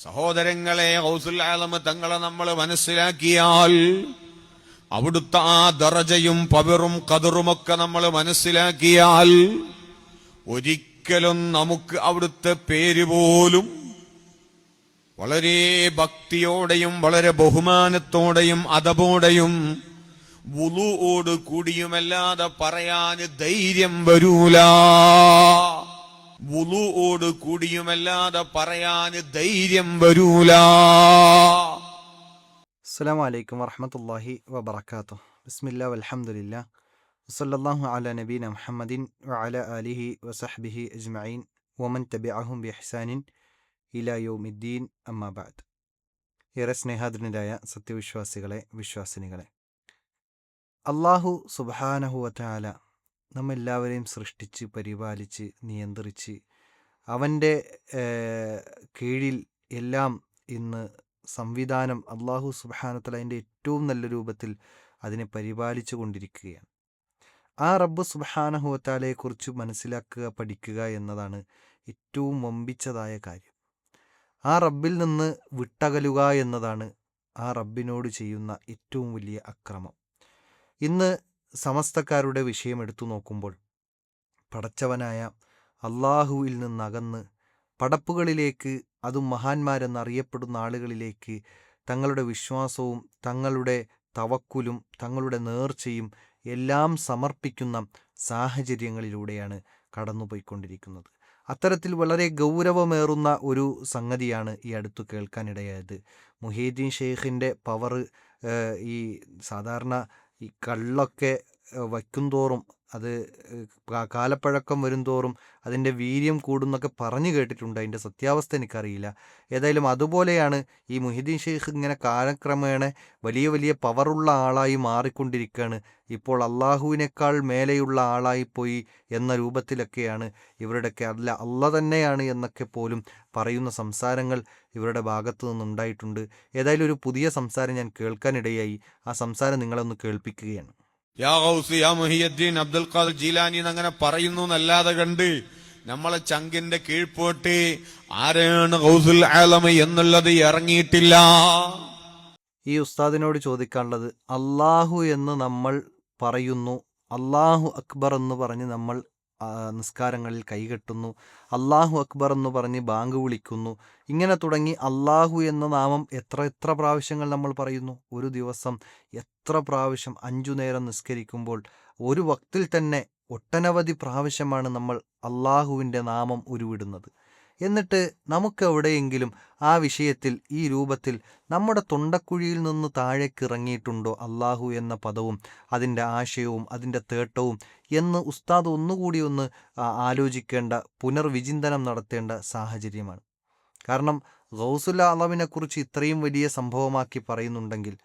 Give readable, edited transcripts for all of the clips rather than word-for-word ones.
സഹോദരങ്ങളെ, ഗൗസുൽ ആലം തങ്ങളെ നമ്മൾ മനസ്സിലാക്കിയാൽ അവിടുത്തെ ആ ദറജയും പവറും ഖദറുമൊക്കെ നമ്മൾ മനസ്സിലാക്കിയാൽ ഒരിക്കലും നമുക്ക് അവിടുത്തെ പേര് പോലും വളരെ ഭക്തിയോടെയും വളരെ ബഹുമാനത്തോടെയും അദബോടെയും വുളുഓട് കൂടിയുമല്ലാതെ പറയാൻ ധൈര്യം വരൂല. വുളുഓട് കൂടിയുമല്ലാതെ പറയാൻ ധൈര്യം വരൂല. അസ്സലാമു അലൈക്കും വറഹ്മത്തുള്ളാഹി വബറകാതുഹു. ബിസ്മില്ലാ വൽഹംദുലില്ലാ വസല്ലല്ലാഹു അലാ നബീന മുഹമ്മദിൻ വഅലാ ആലിഹി വസഹ്ബിഹി അജ്മഈൻ വമൻ തബിഅഹും ബിഇഹ്സാനിൻ ഇലാ യൗമിദ്ദീൻ. അമ്മാ ബഅദ്. ഏറെ സ്നേഹാദരനായ സത്യവിശ്വാസികളെ, വിശ്വാസിനികളെ, അല്ലാഹു സുബ്ഹാനഹു വതആല നമ്മെല്ലാവരെയും സൃഷ്ടിച്ച് പരിപാലിച്ച് നിയന്ത്രിച്ച് അവൻ്റെ കീഴിൽ എല്ലാം ഇന്ന് സംവിധാനം അല്ലാഹു സുബ്ഹാനഹു വതആല അതിൻ്റെ ഏറ്റവും നല്ല രൂപത്തിൽ അതിനെ പരിപാലിച്ചു കൊണ്ടിരിക്കുകയാണ്. ആ റബ്ബ് സുബ്ഹാനഹു വതആലയെക്കുറിച്ച് മനസ്സിലാക്കുക, പഠിക്കുക എന്നതാണ് ഏറ്റവും വമ്പിച്ചതായ കാര്യം. ആ റബ്ബിൽ നിന്ന് വിട്ടകലുക എന്നതാണ് ആ റബ്ബിനോട് ചെയ്യുന്ന ഏറ്റവും വലിയ അക്രമം. ഇന്ന് സമസ്തക്കാരുടെ വിഷയം എടുത്തു നോക്കുമ്പോൾ പടച്ചവനായ അള്ളാഹുവിൽ നിന്നകന്ന് പടപ്പുകളിലേക്ക്, അതും മഹാന്മാരെന്നറിയപ്പെടുന്ന ആളുകളിലേക്ക് തങ്ങളുടെ വിശ്വാസവും തങ്ങളുടെ തവക്കുലും തങ്ങളുടെ നേർച്ചയും എല്ലാം സമർപ്പിക്കുന്ന സാഹചര്യങ്ങളിലൂടെയാണ് കടന്നുപോയിക്കൊണ്ടിരിക്കുന്നത്. അത്തരത്തിൽ വളരെ ഗൗരവമേറുന്ന ഒരു സംഗതിയാണ് ഈ അടുത്ത് കേൾക്കാനിടയായത്. മുഹീദ്ദീൻ ഷെയ്ഖിൻ്റെ പവർ ഈ സാധാരണ ഈ കള്ളൊക്കെ വയ്ക്കുംതോറും അത് കാലപ്പഴക്കം വരുംതോറും അതിൻ്റെ വീര്യം കൂടുന്നൊക്കെ പറഞ്ഞു കേട്ടിട്ടുണ്ട്. അതിൻ്റെ സത്യാവസ്ഥ എനിക്കറിയില്ല. ഏതായാലും അതുപോലെയാണ് ഈ മുഹീദ്ദീൻ ഷെയ്ഖ് ഇങ്ങനെ കാലക്രമേണ വലിയ വലിയ പവറുള്ള ആളായി മാറിക്കൊണ്ടിരിക്കുകയാണ്. ഇപ്പോൾ അള്ളാഹുവിനേക്കാൾ മേലെയുള്ള ആളായിപ്പോയി എന്ന രൂപത്തിലൊക്കെയാണ് ഇവരുടെയൊക്കെ അല്ല തന്നെയാണ് എന്നൊക്കെ പോലും പറയുന്ന സംസാരങ്ങൾ ഇവരുടെ ഭാഗത്തു നിന്നുണ്ടായിട്ടുണ്ട്. ഏതായാലും ഒരു പുതിയ സംസാരം ഞാൻ കേൾക്കാനിടയായി. ആ സംസാരം നിങ്ങളൊന്ന് കേൾപ്പിക്കുകയാണ്. യാ ഗൗസ് യാ മുഹിയുദ്ദീൻ അബ്ദുൽ ഖാദിർ ജീലാനി എന്നങ്ങനെ പറയുന്നു എന്നല്ലാതെ കണ്ട് നമ്മളെ ചങ്കിന്റെ കീഴ്പോട്ട് ആരാണ് ഗൗസുൽ ആലം എന്നുള്ളത് ഇറങ്ങിയിട്ടില്ല. ഈ ഉസ്താദിനോട് ചോദിക്കാനുള്ളത്, അള്ളാഹു എന്ന് നമ്മൾ പറയുന്നു, അള്ളാഹു അക്ബർ എന്ന് പറഞ്ഞ് നമ്മൾ നിസ്കാരങ്ങളിൽ കൈകെട്ടുന്നു, അള്ളാഹു അക്ബർ എന്ന് പറഞ്ഞ് ബാങ്ക് വിളിക്കുന്നു, ഇങ്ങനെ തുടങ്ങി അള്ളാഹു എന്ന നാമം എത്ര പ്രാവശ്യങ്ങൾ നമ്മൾ പറയുന്നു. ഒരു ദിവസം എത്ര പ്രാവശ്യം 5 നേരം നിസ്കരിക്കുമ്പോൾ ഒരു വക്തിൽ തന്നെ ഒട്ടനവധി പ്രാവശ്യമാണ് നമ്മൾ അള്ളാഹുവിൻ്റെ നാമം ഉരുവിടുന്നത്. എന്നിട്ട് നമുക്കെവിടെയെങ്കിലും ആ വിഷയത്തിൽ ഈ രൂപത്തിൽ നമ്മുടെ തൊണ്ടക്കുഴിയിൽ നിന്ന് താഴേക്ക് ഇറങ്ങിയിട്ടുണ്ടോ അള്ളാഹു എന്ന പദവും അതിൻ്റെ ആശയവും അതിൻ്റെ തേട്ടവും എന്ന് ഉസ്താദ് ഒന്നുകൂടി ഒന്ന് ആലോചിക്കേണ്ട, പുനർവിചിന്തനം നടത്തേണ്ട സാഹചര്യമാണ്. കാരണം ഗൗസുൽ ആലമിനെക്കുറിച്ച് ഇത്രയും വലിയ സംഭവമാക്കി പറയുന്നുണ്ടെങ്കിൽ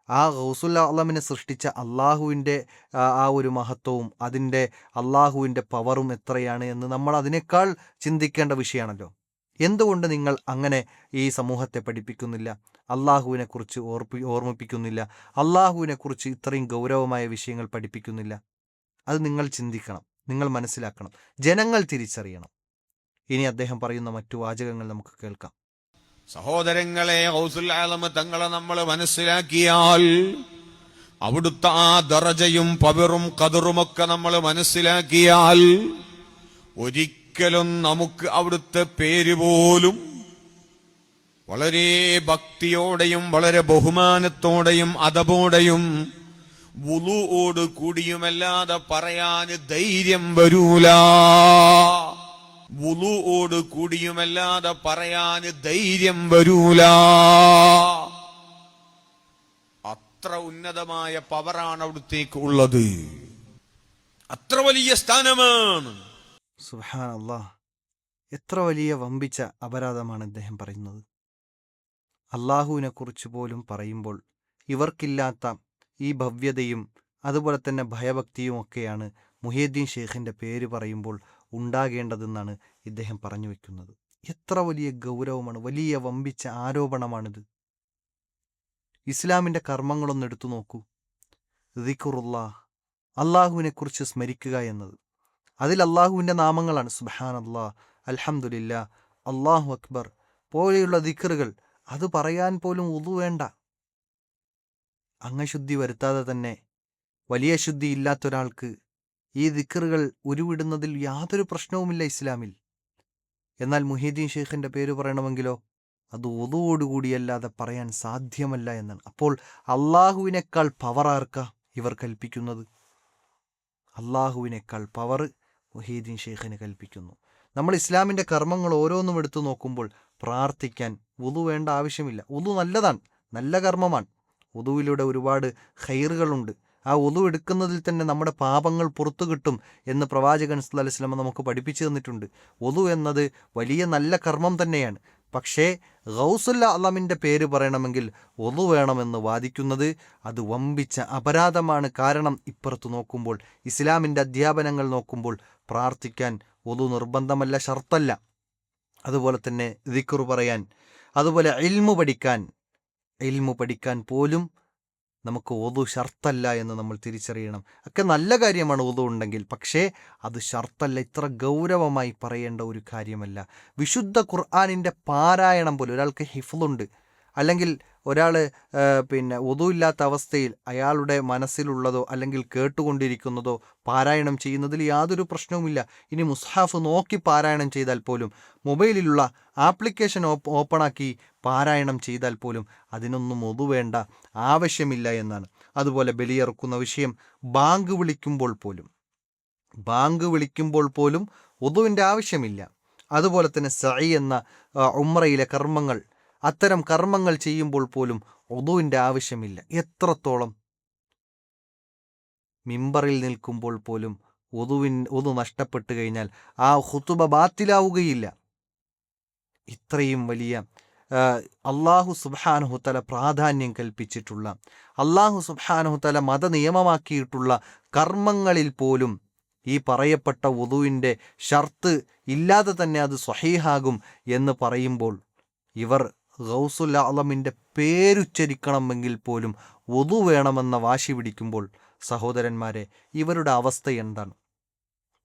ആ ഗൗസുൽ ആലമിനെ സൃഷ്ടിച്ച അള്ളാഹുവിൻ്റെ ആ ഒരു മഹത്വവും അതിൻ്റെ അള്ളാഹുവിൻ്റെ പവറും എത്രയാണ് എന്ന് നമ്മൾ അതിനേക്കാൾ ചിന്തിക്കേണ്ട വിഷയമാണല്ലോ. എന്തുകൊണ്ട് നിങ്ങൾ അങ്ങനെ ഈ സമൂഹത്തെ പഠിപ്പിക്കുന്നില്ല? അള്ളാഹുവിനെക്കുറിച്ച് ഓർമ്മിപ്പിക്കുന്നില്ല? അള്ളാഹുവിനെക്കുറിച്ച് ഇത്രയും ഗൗരവമായ വിഷയങ്ങൾ പഠിപ്പിക്കുന്നില്ല? അത് നിങ്ങൾ ചിന്തിക്കണം, നിങ്ങൾ മനസ്സിലാക്കണം, ജനങ്ങൾ തിരിച്ചറിയണം. ഇനി അദ്ദേഹം പറയുന്ന മറ്റു വാചകങ്ങൾ നമുക്ക് കേൾക്കാം. സഹോദരങ്ങളെ, ഗൗസുൽ ആലം തങ്ങളെ നമ്മൾ മനസ്സിലാക്കിയാൽ അവിടുത്തെ ആ ദറജയും പവറും ഖദറുമൊക്കെ നമ്മൾ മനസ്സിലാക്കിയാൽ ഒരിക്കലും നമുക്ക് അവിടുത്തെ പേര് പോലും വളരെ ഭക്തിയോടെയും വളരെ ബഹുമാനത്തോടെയും അദബോടെയും വുളുഓട് കൂടിയുമല്ലാതെ പറയാൻ ധൈര്യം വരൂല. വുളുഓട് കൂടിയുമല്ലാതെ പറയാൻ ധൈര്യം വരൂല. അത്ര ഉന്നതമായ പവറാണ് അവിടുത്തേക്ക് ഉള്ളത്. അത്ര വലിയ സ്ഥാനമാണ്. സുബ്ഹാനല്ലാഹ്, എത്ര വലിയ വമ്പിച്ച അപരാധമാണ് ഇദ്ദേഹം പറയുന്നത്. അള്ളാഹുവിനെ കുറിച്ച് പോലും പറയുമ്പോൾ ഇവർക്കില്ലാത്ത ഈ ഭവ്യതയും അതുപോലെ തന്നെ ഭയഭക്തിയും ഒക്കെയാണ് മുഹീദ്ദീൻ ഷെയ്ഖിൻ്റെ പേര് പറയുമ്പോൾ ഉണ്ടാകേണ്ടതെന്നാണ് ഇദ്ദേഹം പറഞ്ഞു വെക്കുന്നത്. എത്ര വലിയ ഗൗരവമാണ്, വലിയ വമ്പിച്ച ആരോപണമാണിത്. ഇസ്ലാമിൻ്റെ കർമ്മങ്ങളൊന്ന് എടുത്തു നോക്കൂ. ദിക്റുല്ലാഹ്, അള്ളാഹുവിനെക്കുറിച്ച് സ്മരിക്കുക എന്നത്, അതിൽ അള്ളാഹുവിൻ്റെ നാമങ്ങളാണ് സുബ്ഹാനല്ലാഹ്, അൽഹംദുലില്ലാ, അല്ലാഹു അക്ബർ, പോലെയുള്ള ദിക്റുകൾ അത് പറയാൻ പോലും ഉളു വേണ്ട. അംഗശുദ്ധി വരുത്താതെ തന്നെ വലിയ ശുദ്ധി ഇല്ലാത്തൊരാൾക്ക് ഈ ദിക്റുകൾ ഉരുവിടുന്നതിൽ യാതൊരു പ്രശ്നവുമില്ല ഇസ്ലാമിൽ. എന്നാൽ മുഹീദ്ദീൻ ഷെയ്ഖിന്റെ പേര് പറയണമെങ്കിലോ അത് ഉളുവോടുകൂടിയല്ലാതെ പറയാൻ സാധ്യമല്ല എന്നാണ്. അപ്പോൾ അള്ളാഹുവിനേക്കാൾ പവർ ആർക്കാ ഇവർ കൽപ്പിക്കുന്നത്? അള്ളാഹുവിനേക്കാൾ പവർ മുഹീദ്ദീൻ ഷെയ്ഖിന് കൽപ്പിക്കുന്നു. നമ്മൾ ഇസ്ലാമിൻ്റെ കർമ്മങ്ങൾ ഓരോന്നും എടുത്തു നോക്കുമ്പോൾ പ്രാർത്ഥിക്കാൻ വുളു വേണ്ട ആവശ്യമില്ല. വുളു നല്ലതാണ്, നല്ല കർമ്മമാണ്. വുളുവിലൂടെ ഒരുപാട് ഖൈറുകളുണ്ട്. ആ വുളു എടുക്കുന്നതിൽ തന്നെ നമ്മുടെ പാപങ്ങൾ പുറത്തു കിട്ടും എന്ന് പ്രവാചകൻ സല്ലല്ലാഹു അലൈഹി വസല്ലം നമുക്ക് പഠിപ്പിച്ചു തന്നിട്ടുണ്ട്. വുളു എന്നത് വലിയ നല്ല കർമ്മം തന്നെയാണ്. പക്ഷേ ഗൗസുൽ അഅ്ലമിൻ്റെ പേര് പറയണമെങ്കിൽ വുളു വേണമെന്ന് വാദിക്കുന്നത് അത് വമ്പിച്ച അപരാധമാണ്. കാരണം ഇപ്പുറത്ത് നോക്കുമ്പോൾ ഇസ്ലാമിൻ്റെ അധ്യാപനങ്ങൾ നോക്കുമ്പോൾ പ്രാർത്ഥിക്കാൻ വുളു നിർബന്ധമല്ല, ഷർത്തല്ല. അതുപോലെ തന്നെ ദിക്ർ പറയാൻ, അതുപോലെ ഇൽമു പഠിക്കാൻ പോലും നമുക്ക് വുളു ഷർത്തല്ല എന്ന് നമ്മൾ തിരിച്ചറിയണം. ഒക്കെ നല്ല കാര്യമാണ് വുളു ഉണ്ടെങ്കിൽ, പക്ഷേ അത് ഷർത്തല്ല, ഇത്ര ഗൗരവമായി പറയേണ്ട ഒരു കാര്യമല്ല. വിശുദ്ധ ഖുർആനിൻ്റെ പാരായണം പോലും, ഒരാൾക്ക് ഹിഫ്ളുണ്ട് അല്ലെങ്കിൽ ഒരാൾ വുളു ഇല്ലാത്ത അവസ്ഥയിൽ അയാളുടെ മനസ്സിലുള്ളതോ അല്ലെങ്കിൽ കേട്ടുകൊണ്ടിരിക്കുന്നതോ പാരായണം ചെയ്യുന്നതിൽ യാതൊരു പ്രശ്നവുമില്ല. ഇനി മുസ്ഹാഫ് നോക്കി പാരായണം ചെയ്താൽ പോലും, മൊബൈലിലുള്ള ആപ്ലിക്കേഷൻ ഓപ്പണാക്കി പാരായണം ചെയ്താൽ പോലും അതിനൊന്നും വുളു വേണ്ട, ആവശ്യമില്ല എന്നാണ്. അതുപോലെ ബലിയിറക്കുന്ന വിഷയം, ബാങ്ക് വിളിക്കുമ്പോൾ പോലും വുളുവിൻ്റെ ആവശ്യമില്ല. അതുപോലെ തന്നെ സഈ എന്ന ഉംറയിലെ കർമ്മങ്ങൾ, അത്തരം കർമ്മങ്ങൾ ചെയ്യുമ്പോൾ പോലും വുളുവിൻ്റെ ആവശ്യമില്ല. എത്രത്തോളം മിമ്പറിൽ നിൽക്കുമ്പോൾ പോലും വുളു നഷ്ടപ്പെട്ടു കഴിഞ്ഞാൽ ആ ഖുതുബ ബാത്തിലാവുകയില്ല. ഇത്രയും വലിയ അള്ളാഹു സുബ്ഹാനഹു തആല പ്രാധാന്യം കൽപ്പിച്ചിട്ടുള്ള, അള്ളാഹു സുബ്ഹാനഹു തആല മതനിയമമാക്കിയിട്ടുള്ള കർമ്മങ്ങളിൽ പോലും ഈ പറയപ്പെട്ട വുളുവിൻ്റെ ഷർത്ത് ഇല്ലാതെ തന്നെ അത് സ്വഹീഹാകും എന്ന് പറയുമ്പോൾ ഇവർ ഗൗസുൽ അഅ്ലമിൻ്റെ പേരുച്ചരിക്കണമെങ്കിൽ പോലും വുളു വേണമെന്ന വാശി പിടിക്കുമ്പോൾ സഹോദരന്മാരെ, ഇവരുടെ അവസ്ഥ എന്താണ്?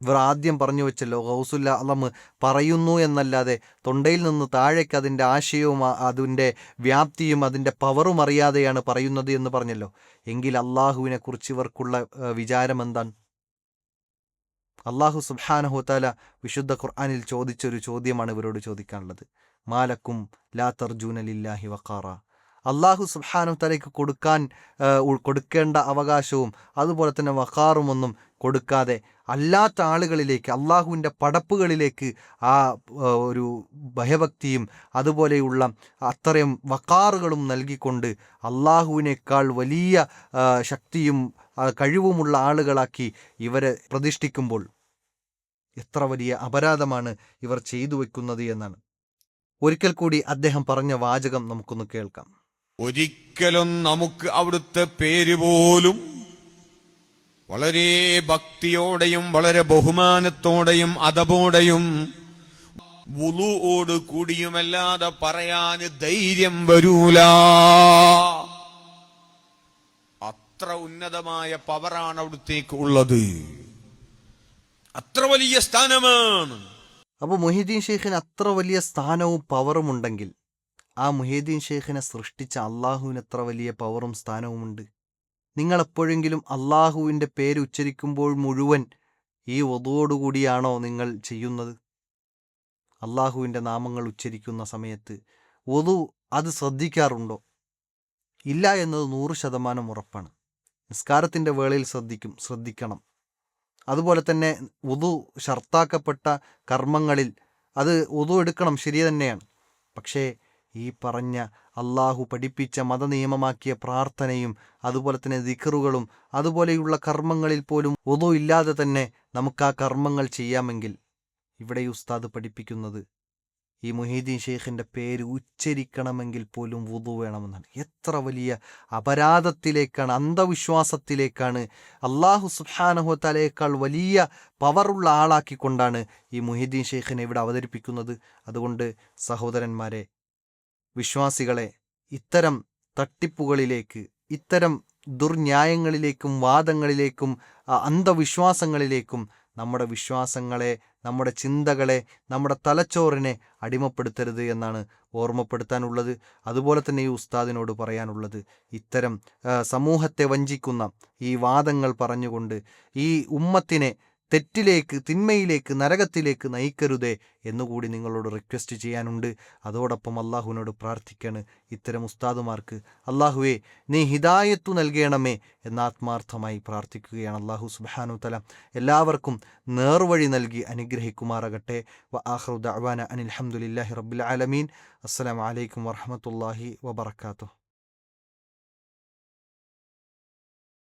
ഇവർ ആദ്യം പറഞ്ഞു വെച്ചല്ലോ, ഗൗസുൽ അഅ്ലം പറയുന്നു എന്നല്ലാതെ തൊണ്ടയിൽ നിന്ന് താഴേക്ക് അതിൻ്റെ ആശയവും അതിൻ്റെ വ്യാപ്തിയും അതിൻ്റെ പവറും അറിയാതെയാണ് പറയുന്നത് എന്ന് പറഞ്ഞല്ലോ. എങ്കിൽ അള്ളാഹുവിനെക്കുറിച്ച് ഇവർക്കുള്ള വിചാരം എന്താണ്? അള്ളാഹു സുബ്ഹാനഹു തആല വിശുദ്ധ ഖുർആനിൽ ചോദിച്ചൊരു ചോദ്യമാണ് ഇവരോട് ചോദിക്കാനുള്ളത്. മാലക്കും ലാ തർജൂന ലില്ലാഹി വഖാറ. അള്ളാഹു സുബ്ഹാനഹു തആലയ്ക്ക് കൊടുക്കേണ്ട അവകാശവും അതുപോലെ തന്നെ വഖാറുമൊന്നും കൊടുക്കാതെ അല്ലാത്ത ആളുകളിലേക്ക്, അള്ളാഹുവിൻ്റെ പടപ്പുകളിലേക്ക് ആ ഒരു ഭയഭക്തിയും അതുപോലെയുള്ള അത്രയും വഖാറുകളും നൽകിക്കൊണ്ട് അള്ളാഹുവിനേക്കാൾ വലിയ ശക്തിയും കഴിവുമുള്ള ആളുകളാക്കി ഇവരെ പ്രതിഷ്ഠിക്കുമ്പോൾ എത്ര വലിയ അപരാധമാണ് ഇവർ ചെയ്തു വെക്കുന്നത് എന്നാണ്. ഒരിക്കൽ കൂടി അദ്ദേഹം പറഞ്ഞ വാചകം നമുക്കൊന്ന് കേൾക്കാം. ഒരിക്കലും നമുക്ക് അവിടുത്തെ പേര് പോലും വളരെ ഭക്തിയോടെയും വളരെ ബഹുമാനത്തോടെയും അദബോടെയും വുളുവോട് കൂടിയുമല്ലാതെ പറയാൻ ധൈര്യം വരൂല. അത്ര ഉന്നതമായ പവറാണ് അവിടുത്തേക്ക് ഉള്ളത്, അത്ര വലിയ സ്ഥാനമാണ്. അപ്പോൾ മുഹീദ്ദീൻ ഷെയ്ഖിന് അത്ര വലിയ സ്ഥാനവും പവറും ഉണ്ടെങ്കിൽ ആ മുഹീദ്ദീൻ ഷെയ്ഖിനെ സൃഷ്ടിച്ച അള്ളാഹുവിന് എത്ര വലിയ പവറും സ്ഥാനവുമുണ്ട്. നിങ്ങളെപ്പോഴെങ്കിലും അള്ളാഹുവിൻ്റെ പേര് ഉച്ചരിക്കുമ്പോൾ മുഴുവൻ ഈ വുളുവോടുകൂടിയാണോ നിങ്ങൾ ചെയ്യുന്നത്? അള്ളാഹുവിൻ്റെ നാമങ്ങൾ ഉച്ചരിക്കുന്ന സമയത്ത് വുളു അത് ശ്രദ്ധിക്കാറുണ്ടോ? ഇല്ല എന്നത് 100% ഉറപ്പാണ്. നിസ്കാരത്തിൻ്റെ വേളയിൽ ശ്രദ്ധിക്കണം. അതുപോലെ തന്നെ വുളു ഷർത്താക്കപ്പെട്ട കർമ്മങ്ങളിൽ അത് വുളു എടുക്കണം, ശരി തന്നെയാണ്. പക്ഷേ ഈ പറഞ്ഞ അള്ളാഹു പഠിപ്പിച്ച മതനിയമമാക്കിയ പ്രാർത്ഥനയും അതുപോലെ തന്നെ ദിക്റുകളും അതുപോലെയുള്ള കർമ്മങ്ങളിൽ പോലും വുളു ഇല്ലാതെ തന്നെ നമുക്ക് ആ കർമ്മങ്ങൾ ചെയ്യാമെങ്കിൽ ഇവിടെ ഉസ്താദ് പഠിപ്പിക്കുന്നത് ഈ മുഹീദ്ദീൻ ഷെയ്ഖിൻ്റെ പേര് ഉച്ചരിക്കണമെങ്കിൽ പോലും വുളു വേണമെന്നാണ്. എത്ര വലിയ അപരാധത്തിലേക്കാണ്, അന്ധവിശ്വാസത്തിലേക്കാണ്, അള്ളാഹു സുബ്ഹാനഹു തആലയേക്കാൾ വലിയ പവറുള്ള ആളാക്കിക്കൊണ്ടാണ് ഈ മുഹീദ്ദീൻ ഷെയ്ഖിനെ ഇവിടെ അവതരിപ്പിക്കുന്നത്. അതുകൊണ്ട് സഹോദരന്മാരെ, വിശ്വാസികളെ, ഇത്തരം തട്ടിപ്പുകളിലേക്ക്, ഇത്തരം ദുർന്യായങ്ങളിലേക്കും വാദങ്ങളിലേക്കും അന്ധവിശ്വാസങ്ങളിലേക്കും നമ്മുടെ വിശ്വാസങ്ങളെ നമ്മുടെ ചിന്തകളെ, നമ്മുടെ തലച്ചോറിനെ അടിമപ്പെടുത്തരുത് എന്നാണ് ഓർമ്മപ്പെടുത്താനുള്ളത്. അതുപോലെ തന്നെ ഈ ഉസ്താദിനോട് പറയാനുള്ളത്, ഇത്തരം സമൂഹത്തെ വഞ്ചിക്കുന്ന ഈ വാദങ്ങൾ പറഞ്ഞുകൊണ്ട് ഈ ഉമ്മത്തിനെ തെറ്റിലേക്ക്, തിന്മയിലേക്ക്, നരകത്തിലേക്ക് നയിക്കരുതേ എന്നുകൂടി നിങ്ങളോട് റിക്വസ്റ്റ് ചെയ്യാനുണ്ട്. അതോടൊപ്പം അള്ളാഹുവിനോട് പ്രാർത്ഥിക്കാണ് ഇത്തരം ഉസ്താദുമാർക്ക് അള്ളാഹുവേ നീ ഹിദായത്തു നൽകണമേ എന്ന് ആത്മാർത്ഥമായി പ്രാർത്ഥിക്കുകയാണ്. അള്ളാഹു സുബ്ഹാനഹു തആല എല്ലാവർക്കും നേർവഴി നൽകി അനുഗ്രഹിക്കുമാറാകട്ടെ. വ ആഖിറു ദഅ്വാന അനിൽ ഹംദുലില്ലാഹി റബ്ബിൽ ആലമീൻ. അസ്സലാമു അലൈക്കും വറഹ്മത്തുള്ളാഹി വബറകാതുഹു.